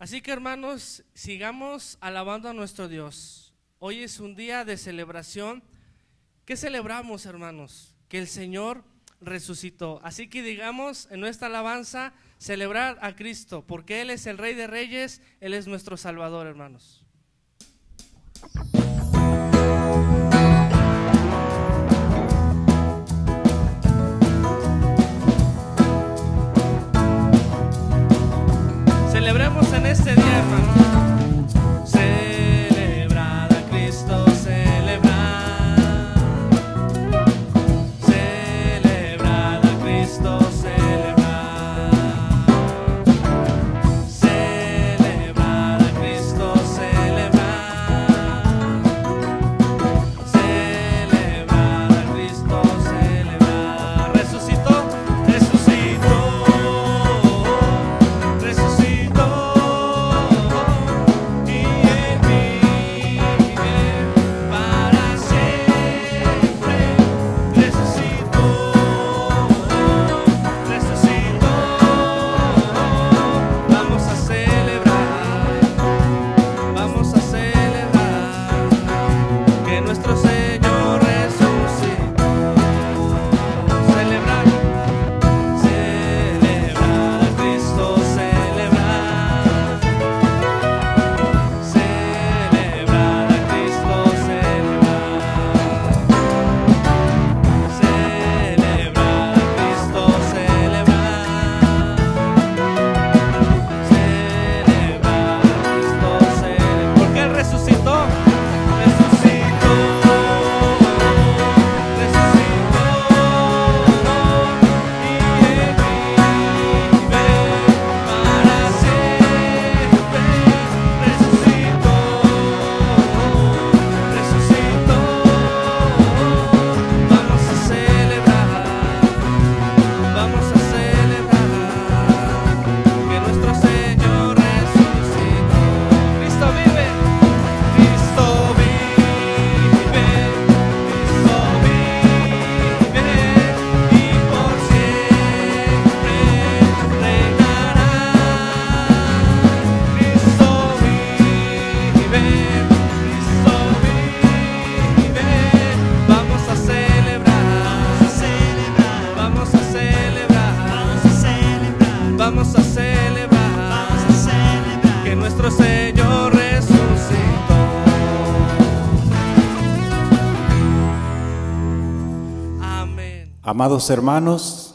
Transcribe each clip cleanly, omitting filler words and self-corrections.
Así que, hermanos, sigamos alabando a nuestro Dios. Hoy es un día de celebración. ¿Qué celebramos, hermanos? Que el Señor resucitó. Así que digamos en nuestra alabanza, celebrar a Cristo, porque Él es el Rey de Reyes, Él es nuestro Salvador, hermanos. Celebremos en este día, hermanos. Celebrar a Cristo, celebrar. Celebrar a Cristo, celebrar. Celebrar a Cristo, celebrar. Celebrar a Cristo, celebrar. Resucitó, resucitó, resucitó. Nuestro Señor resucitó. Celebrar, celebrar a Cristo, celebrar. Celebrar a Cristo, celebrar. Celebrar a Cristo, celebrar. Celebrar a Cristo, celebrar. Porque Él resucitó. Vamos a celebrar que nuestro Señor resucitó. Amén. Amados hermanos,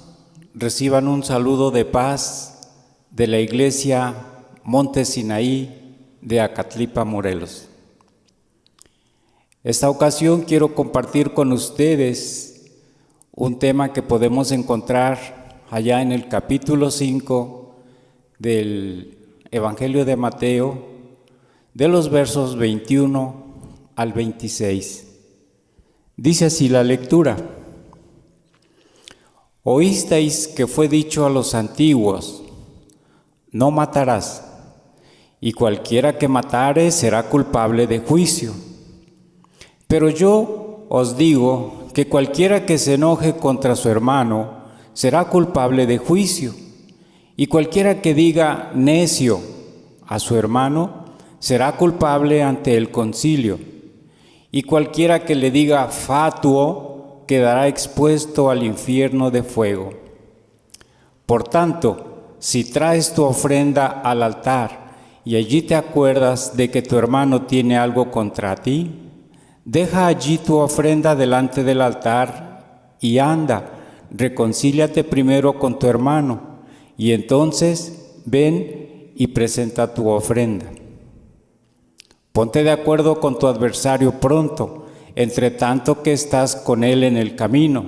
reciban un saludo de paz de la Iglesia Monte Sinaí de Acatlipa, Morelos. Esta ocasión quiero compartir con ustedes un tema que podemos encontrar allá en el capítulo 5 del Evangelio de Mateo, de los versos 21 al 26. Dice así la lectura: Oísteis que fue dicho a los antiguos, no matarás, y cualquiera que matare será culpable de juicio. Pero yo os digo que cualquiera que se enoje contra su hermano será culpable de juicio, y cualquiera que diga necio a su hermano será culpable ante el concilio, y cualquiera que le diga fatuo quedará expuesto al infierno de fuego. Por tanto, si traes tu ofrenda al altar y allí te acuerdas de que tu hermano tiene algo contra ti, deja allí tu ofrenda delante del altar y anda, reconcíliate primero con tu hermano, y entonces ven y presenta tu ofrenda. Ponte de acuerdo con tu adversario pronto, entre tanto que estás con él en el camino,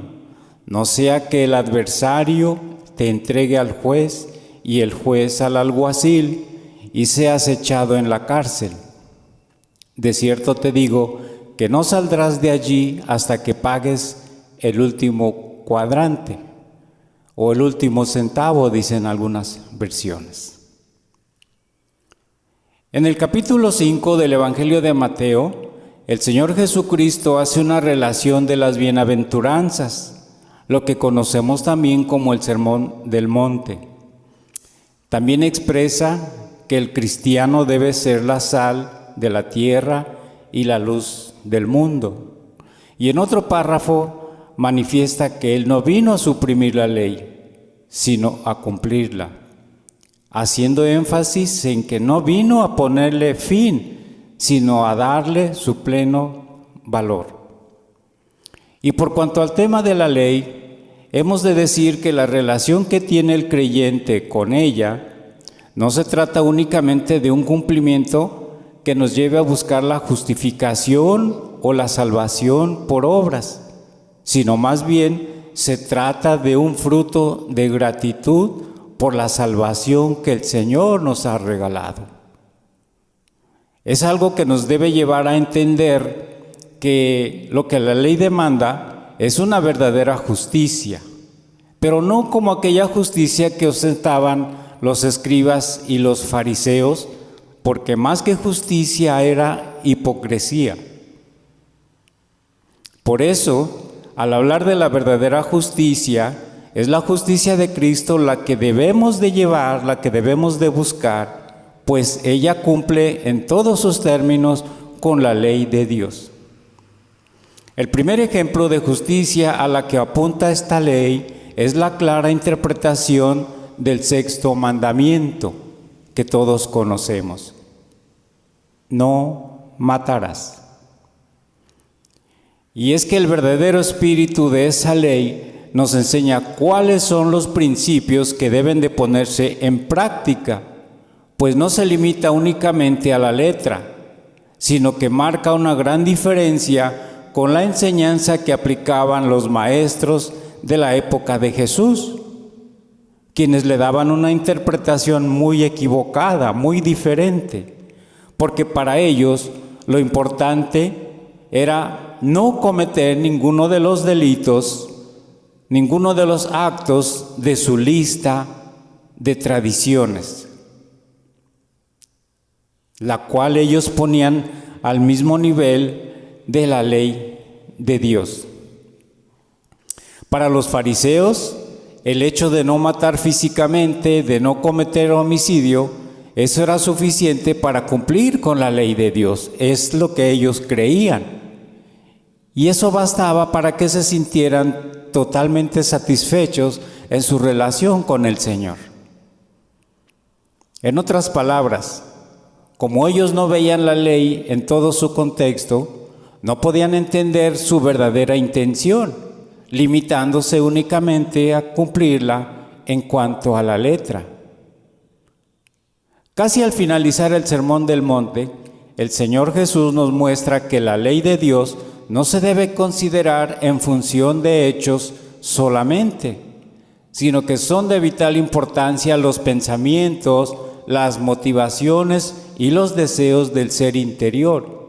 no sea que el adversario te entregue al juez y el juez al alguacil y seas echado en la cárcel. De cierto te digo que no saldrás de allí hasta que pagues el último cuadrante o el último centavo, dicen algunas versiones. En el capítulo 5 del Evangelio de Mateo, el Señor Jesucristo hace una relación de las bienaventuranzas, lo que conocemos también como el Sermón del Monte. También expresa que el cristiano debe ser la sal de la tierra y la luz del mundo. Y en otro párrafo manifiesta que Él no vino a suprimir la ley, sino a cumplirla, haciendo énfasis en que no vino a ponerle fin, sino a darle su pleno valor. Y por cuanto al tema de la ley, hemos de decir que la relación que tiene el creyente con ella no se trata únicamente de un cumplimiento que nos lleve a buscar la justificación o la salvación por obras, sino más bien se trata de un fruto de gratitud por la salvación que el Señor nos ha regalado. Es algo que nos debe llevar a entender que lo que la ley demanda es una verdadera justicia, pero no como aquella justicia que ostentaban los escribas y los fariseos, porque más que justicia era hipocresía. Por eso, al hablar de la verdadera justicia, es la justicia de Cristo la que debemos de llevar, la que debemos de buscar, pues ella cumple en todos sus términos con la ley de Dios. El primer ejemplo de justicia a la que apunta esta ley es la clara interpretación del sexto mandamiento que todos conocemos: no matarás. Y es que el verdadero espíritu de esa ley nos enseña cuáles son los principios que deben de ponerse en práctica, pues no se limita únicamente a la letra, sino que marca una gran diferencia con la enseñanza que aplicaban los maestros de la época de Jesús, quienes le daban una interpretación muy equivocada, muy diferente, porque para ellos lo importante era no cometer ninguno de los delitos, ninguno de los actos de su lista de tradiciones, la cual ellos ponían al mismo nivel de la ley de Dios. Para los fariseos, el hecho de no matar físicamente, de no cometer homicidio, eso era suficiente para cumplir con la ley de Dios. Es lo que ellos creían. Y eso bastaba para que se sintieran totalmente satisfechos en su relación con el Señor. En otras palabras, como ellos no veían la ley en todo su contexto, no podían entender su verdadera intención, limitándose únicamente a cumplirla en cuanto a la letra. Casi al finalizar el Sermón del Monte, el Señor Jesús nos muestra que la ley de Dios no se debe considerar en función de hechos solamente, sino que son de vital importancia los pensamientos, las motivaciones y los deseos del ser interior.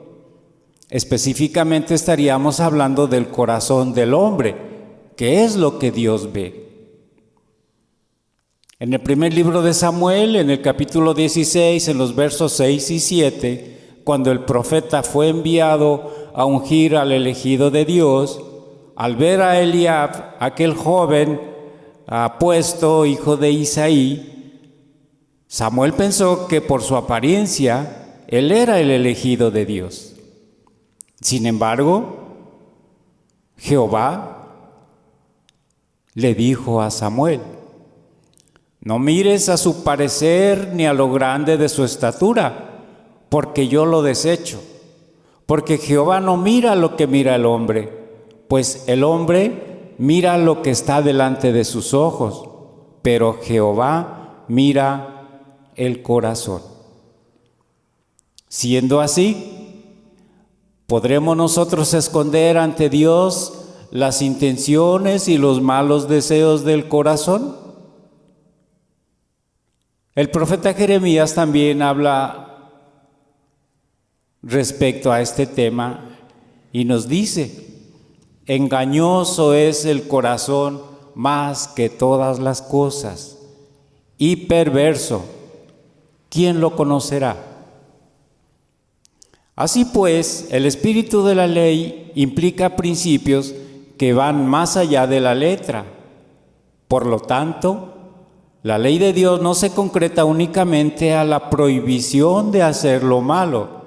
Específicamente estaríamos hablando del corazón del hombre, que es lo que Dios ve. En el primer libro de Samuel, en el capítulo 16, en los versos 6 y 7, cuando el profeta fue enviado a ungir al elegido de Dios, al ver a Eliab, aquel joven apuesto, hijo de Isaí, Samuel pensó que por su apariencia, él era el elegido de Dios. Sin embargo, Jehová le dijo a Samuel: no mires a su parecer ni a lo grande de su estatura, porque yo lo desecho. Porque Jehová no mira lo que mira el hombre, pues el hombre mira lo que está delante de sus ojos, pero Jehová mira el corazón. Siendo así, ¿podremos nosotros esconder ante Dios las intenciones y los malos deseos del corazón? El profeta Jeremías también habla respecto a este tema y nos dice: engañoso es el corazón más que todas las cosas y perverso, ¿quién lo conocerá? Así pues, el espíritu de la ley implica principios que van más allá de la letra. Por lo tanto, La ley de Dios no se concreta únicamente a la prohibición de hacer lo malo,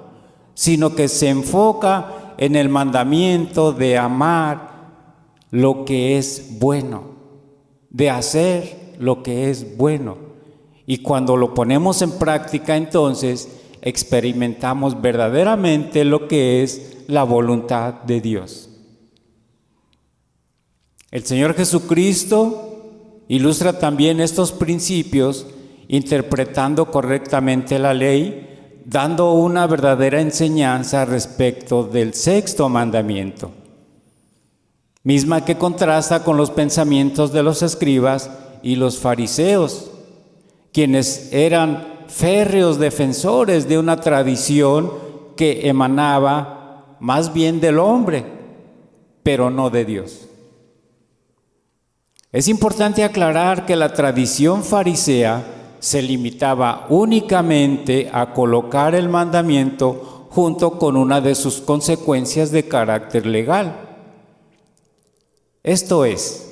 sino que se enfoca en el mandamiento de amar lo que es bueno, de hacer lo que es bueno. Y cuando lo ponemos en práctica, entonces experimentamos verdaderamente lo que es la voluntad de Dios. El Señor Jesucristo ilustra también estos principios interpretando correctamente la ley, dando una verdadera enseñanza respecto del sexto mandamiento, misma que contrasta con los pensamientos de los escribas y los fariseos, quienes eran férreos defensores de una tradición que emanaba más bien del hombre, pero no de Dios. Es importante aclarar que la tradición farisea se limitaba únicamente a colocar el mandamiento junto con una de sus consecuencias de carácter legal. Esto es,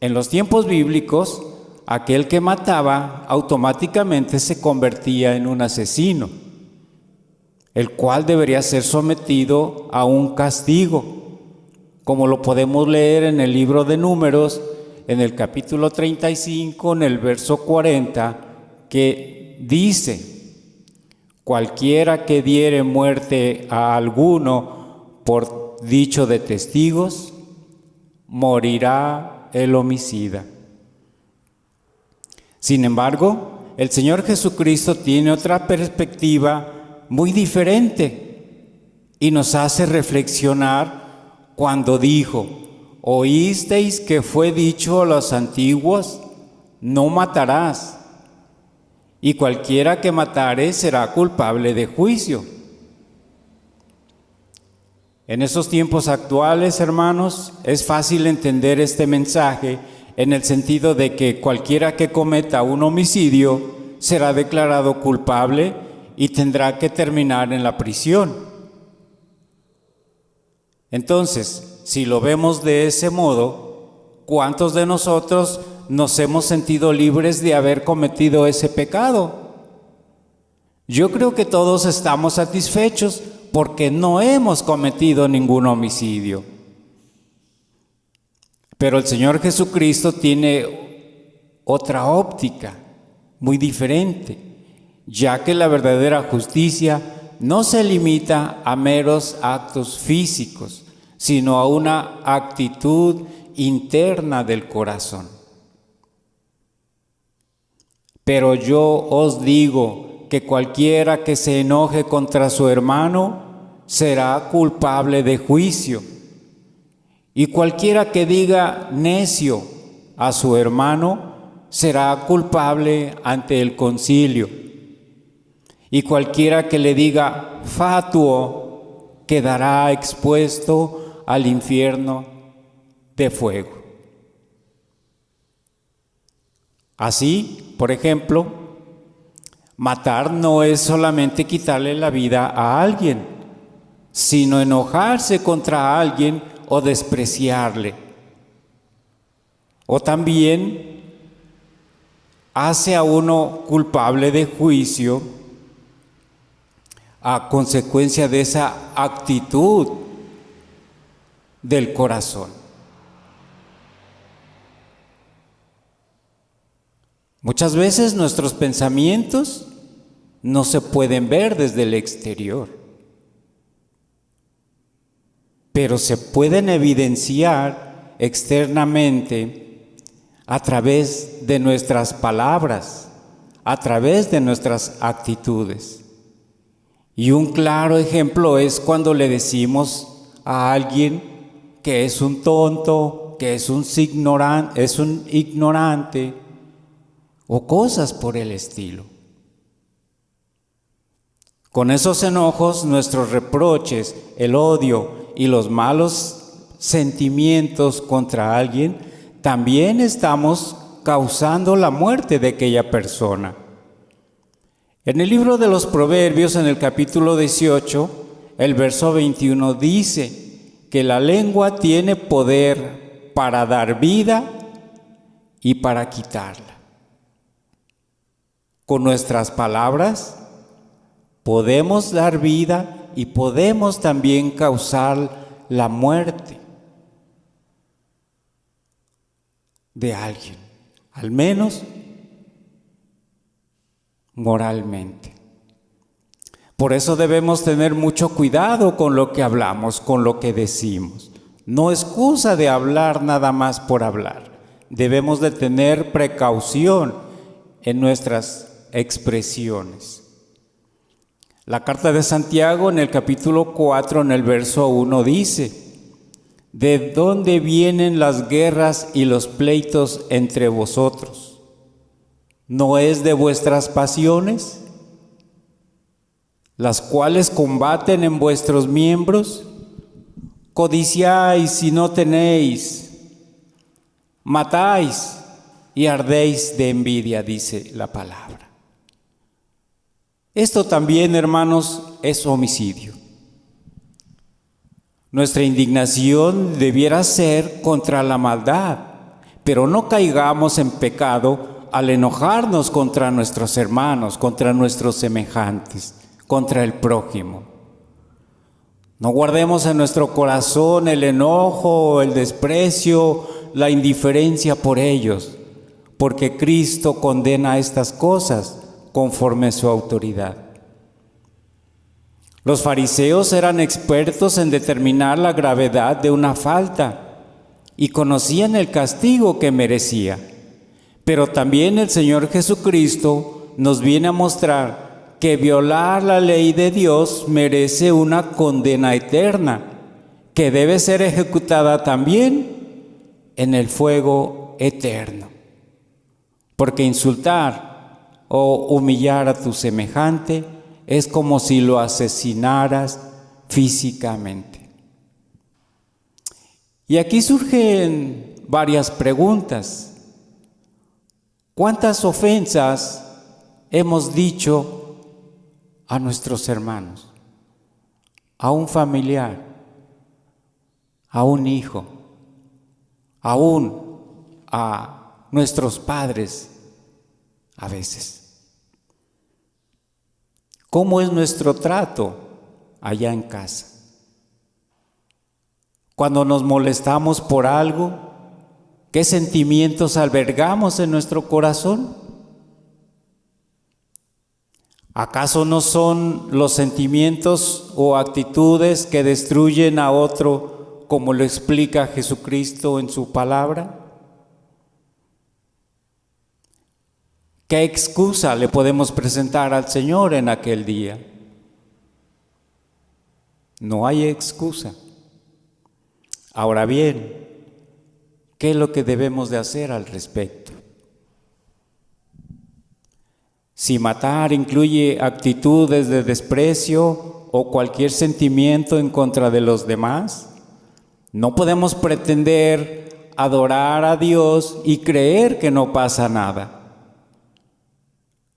en los tiempos bíblicos, aquel que mataba automáticamente se convertía en un asesino, el cual debería ser sometido a un castigo, como lo podemos leer en el libro de Números, en el capítulo 35, en el verso 40, que dice: cualquiera que diere muerte a alguno por dicho de testigos, morirá el homicida. Sin embargo, el Señor Jesucristo tiene otra perspectiva muy diferente y nos hace reflexionar cuando dijo: oísteis que fue dicho a los antiguos, no matarás, y cualquiera que matare será culpable de juicio. En esos tiempos actuales, hermanos, es fácil entender este mensaje en el sentido de que cualquiera que cometa un homicidio será declarado culpable y tendrá que terminar en la prisión. Entonces, si lo vemos de ese modo, ¿cuántos de nosotros nos hemos sentido libres de haber cometido ese pecado? Yo creo que todos estamos satisfechos porque no hemos cometido ningún homicidio. Pero el Señor Jesucristo tiene otra óptica muy diferente, ya que la verdadera justicia no se limita a meros actos físicos, sino a una actitud interna del corazón. Pero yo os digo que cualquiera que se enoje contra su hermano será culpable de juicio, y cualquiera que diga necio a su hermano será culpable ante el concilio, y cualquiera que le diga fatuo quedará expuesto al infierno de fuego. Así, por ejemplo, matar no es solamente quitarle la vida a alguien, sino enojarse contra alguien o despreciarle. O también hace a uno culpable de juicio a consecuencia de esa actitud del corazón. Muchas veces nuestros pensamientos no se pueden ver desde el exterior, pero se pueden evidenciar externamente a través de nuestras palabras, a través de nuestras actitudes. Y un claro ejemplo es cuando le decimos a alguien que es un tonto, que es un ignorante, o cosas por el estilo. Con esos enojos, nuestros reproches, el odio y los malos sentimientos contra alguien, también estamos causando la muerte de aquella persona. En el libro de los Proverbios, en el capítulo 18, el verso 21 dice que la lengua tiene poder para dar vida y para quitarla. Con nuestras palabras podemos dar vida y podemos también causar la muerte de alguien, al menos moralmente. Por eso debemos tener mucho cuidado con lo que hablamos, con lo que decimos. No excusa de hablar nada más por hablar. Debemos de tener precaución en nuestras expresiones. La carta de Santiago en el capítulo 4, en el verso 1 dice: ¿de dónde vienen las guerras y los pleitos entre vosotros? ¿No es de vuestras pasiones, las cuales combaten en vuestros miembros? Codiciáis y no tenéis, matáis y ardéis de envidia, dice la palabra. Esto también, hermanos, es homicidio. Nuestra indignación debiera ser contra la maldad, pero no caigamos en pecado al enojarnos contra nuestros hermanos, contra nuestros semejantes, contra el prójimo. No guardemos en nuestro corazón el enojo, el desprecio, la indiferencia por ellos, porque Cristo condena estas cosas conforme a su autoridad. Los fariseos eran expertos en determinar la gravedad de una falta y conocían el castigo que merecía. Pero también el Señor Jesucristo nos viene a mostrar que violar la ley de Dios merece una condena eterna, que debe ser ejecutada también en el fuego eterno. Porque insultar o humillar a tu semejante es como si lo asesinaras físicamente. Y aquí surgen varias preguntas. ¿Cuántas ofensas hemos dicho a nuestros hermanos, a un familiar, a un hijo, aún a nuestros padres a veces? ¿Cómo es nuestro trato allá en casa? Cuando nos molestamos por algo, ¿qué sentimientos albergamos en nuestro corazón? ¿Acaso no son los sentimientos o actitudes que destruyen a otro, como lo explica Jesucristo en su palabra? ¿Qué excusa le podemos presentar al Señor en aquel día? No hay excusa. Ahora bien, ¿qué es lo que debemos de hacer al respecto? Si matar incluye actitudes de desprecio o cualquier sentimiento en contra de los demás, no podemos pretender adorar a Dios y creer que no pasa nada.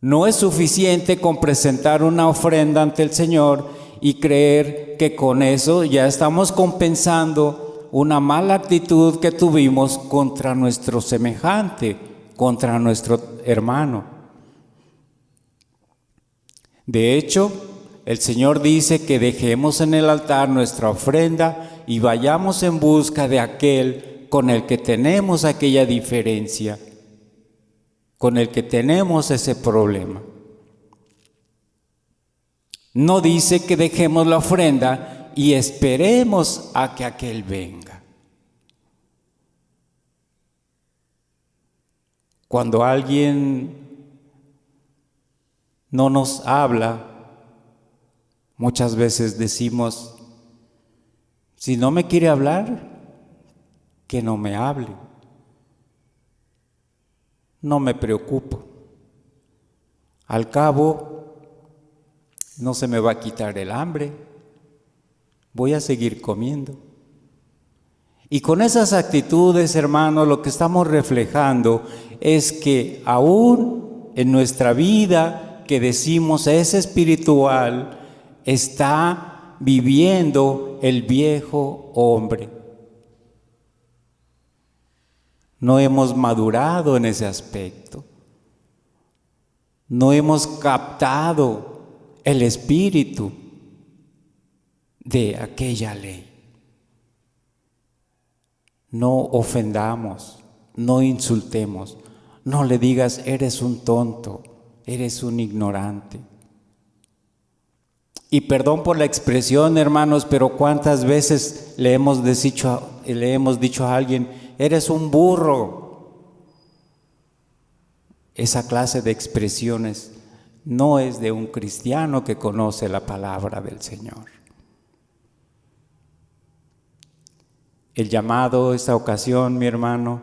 No es suficiente con presentar una ofrenda ante el Señor y creer que con eso ya estamos compensando una mala actitud que tuvimos contra nuestro semejante, contra nuestro hermano. De hecho, el Señor dice que dejemos en el altar nuestra ofrenda y vayamos en busca de aquel con el que tenemos aquella diferencia, con el que tenemos ese problema. No dice que dejemos la ofrenda y esperemos a que aquel venga. Cuando alguien no nos habla, muchas veces decimos: si no me quiere hablar, que no me hable. No me preocupo. Al cabo, no se me va a quitar el hambre. Voy a seguir comiendo. Y con esas actitudes, hermanos, lo que estamos reflejando es que aún en nuestra vida que decimos es espiritual, está viviendo el viejo hombre. No hemos madurado en ese aspecto. no hemos captado el espíritu de aquella ley. No ofendamos, no insultemos, no le digas eres un tonto, eres un ignorante. Y perdón por la expresión, hermanos, pero ¿cuántas veces le hemos dicho a alguien, eres un burro? Esa clase de expresiones no es de un cristiano que conoce la palabra del Señor. El llamado, esta ocasión, mi hermano,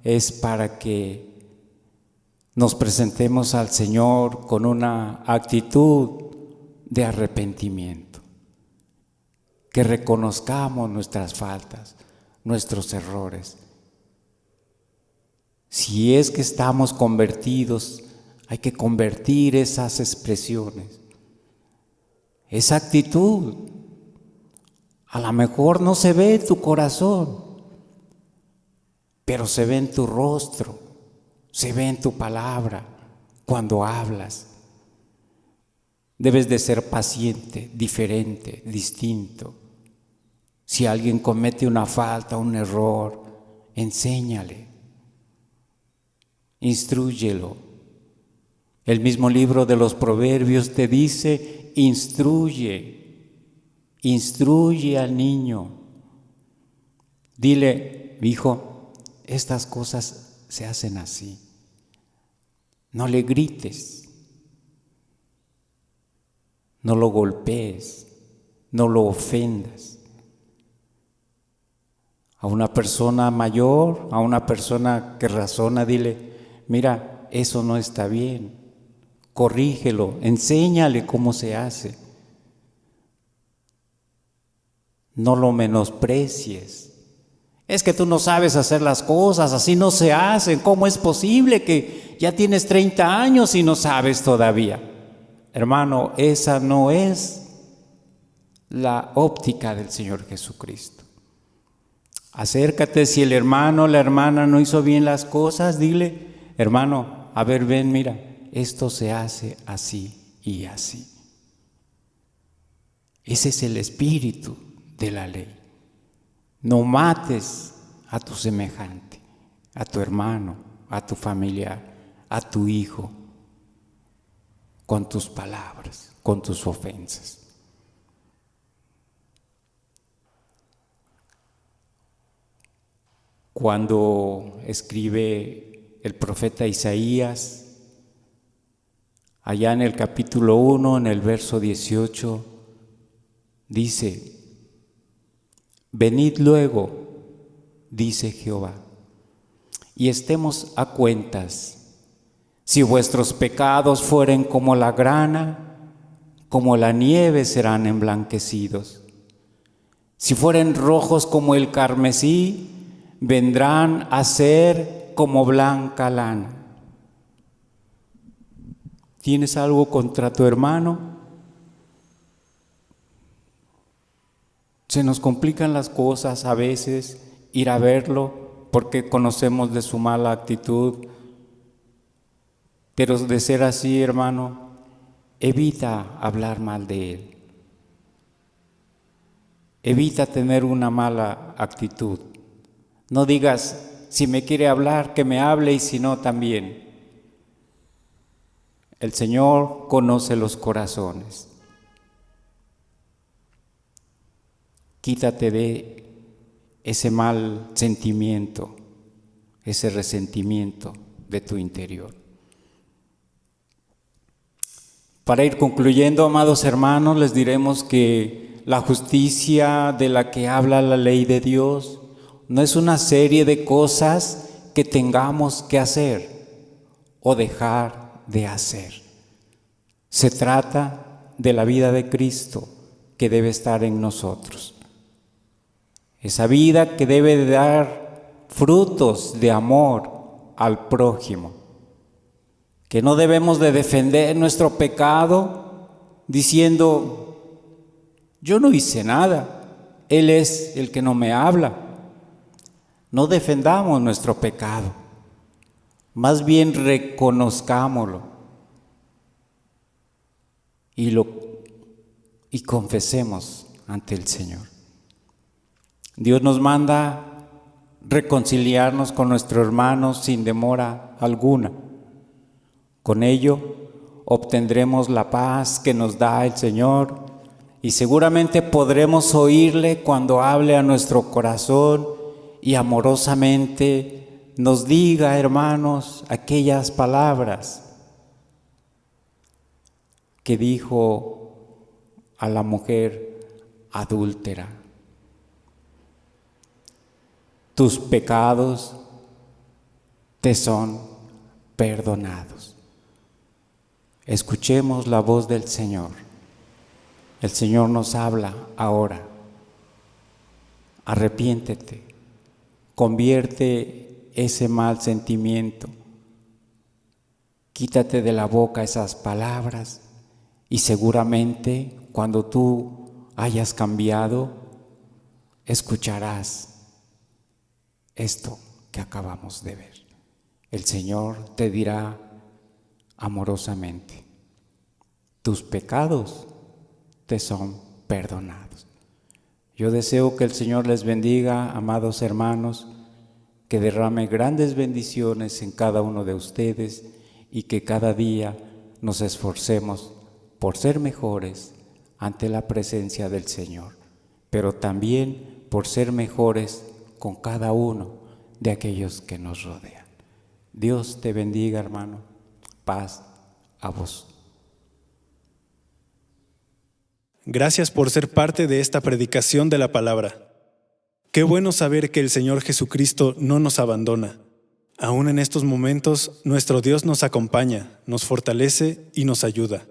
es para que nos presentemos al Señor con una actitud de arrepentimiento, que reconozcamos nuestras faltas, nuestros errores. Si es que estamos convertidos, hay que convertir esas expresiones, esa actitud. A lo mejor no se ve en tu corazón, pero se ve en tu rostro, se ve en tu palabra, cuando hablas. Debes de ser paciente, diferente, distinto. Si alguien comete una falta, un error, enséñale, instrúyelo. El mismo libro de los Proverbios te dice, instruye al niño. Dile, hijo, estas cosas se hacen así. No le grites, no lo golpees, no lo ofendas. A una persona mayor, a una persona que razona, dile, mira, eso no está bien. Corrígelo, enséñale cómo se hace. No lo menosprecies. Es que tú no sabes hacer las cosas, así no se hacen. ¿Cómo es posible que ya tienes 30 años y no sabes todavía? Hermano, esa no es la óptica del Señor Jesucristo. Acércate, si el hermano o la hermana no hizo bien las cosas, dile, hermano, a ver, ven, mira, esto se hace así y así. Ese es el espíritu de la ley. No mates a tu semejante, a tu hermano, a tu familiar, a tu hijo, con tus palabras, con tus ofensas. Cuando escribe el profeta Isaías, allá en el capítulo 1, en el verso 18, dice, venid luego, dice Jehová, y estemos a cuentas. Si vuestros pecados fueren como la grana, como la nieve serán emblanquecidos. Si fueren rojos como el carmesí, vendrán a ser como blanca lana. ¿Tienes algo contra tu hermano? Se nos complican las cosas a veces, ir a verlo porque conocemos de su mala actitud. Pero de ser así, hermano, evita hablar mal de él. Evita tener una mala actitud. No digas, si me quiere hablar, que me hable, y si no, también. El Señor conoce los corazones. Quítate de ese mal sentimiento, ese resentimiento de tu interior. Para ir concluyendo, amados hermanos, les diremos que la justicia de la que habla la ley de Dios no es una serie de cosas que tengamos que hacer o dejar de hacer. Se trata de la vida de Cristo que debe estar en nosotros. Esa vida que debe de dar frutos de amor al prójimo. Que no debemos de defender nuestro pecado diciendo, yo no hice nada, Él es el que no me habla. No defendamos nuestro pecado, más bien reconozcámoslo, y confesemos ante el Señor. Dios nos manda reconciliarnos con nuestros hermanos sin demora alguna. Con ello obtendremos la paz que nos da el Señor y seguramente podremos oírle cuando hable a nuestro corazón y amorosamente nos diga, hermanos, aquellas palabras que dijo a la mujer adúltera: tus pecados te son perdonados. Escuchemos la voz del Señor. El Señor nos habla ahora. Arrepiéntete, convierte ese mal sentimiento, quítate de la boca esas palabras y seguramente cuando tú hayas cambiado, escucharás esto que acabamos de ver. El Señor te dirá amorosamente: tus pecados te son perdonados. Yo deseo que el Señor les bendiga, amados hermanos, que derrame grandes bendiciones en cada uno de ustedes y que cada día nos esforcemos por ser mejores ante la presencia del Señor, pero también por ser mejores con cada uno de aquellos que nos rodean. Dios te bendiga, hermano. Paz a vos. Gracias por ser parte de esta predicación de la palabra. Qué bueno saber que el Señor Jesucristo no nos abandona. Aún en estos momentos, nuestro Dios nos acompaña, nos fortalece y nos ayuda.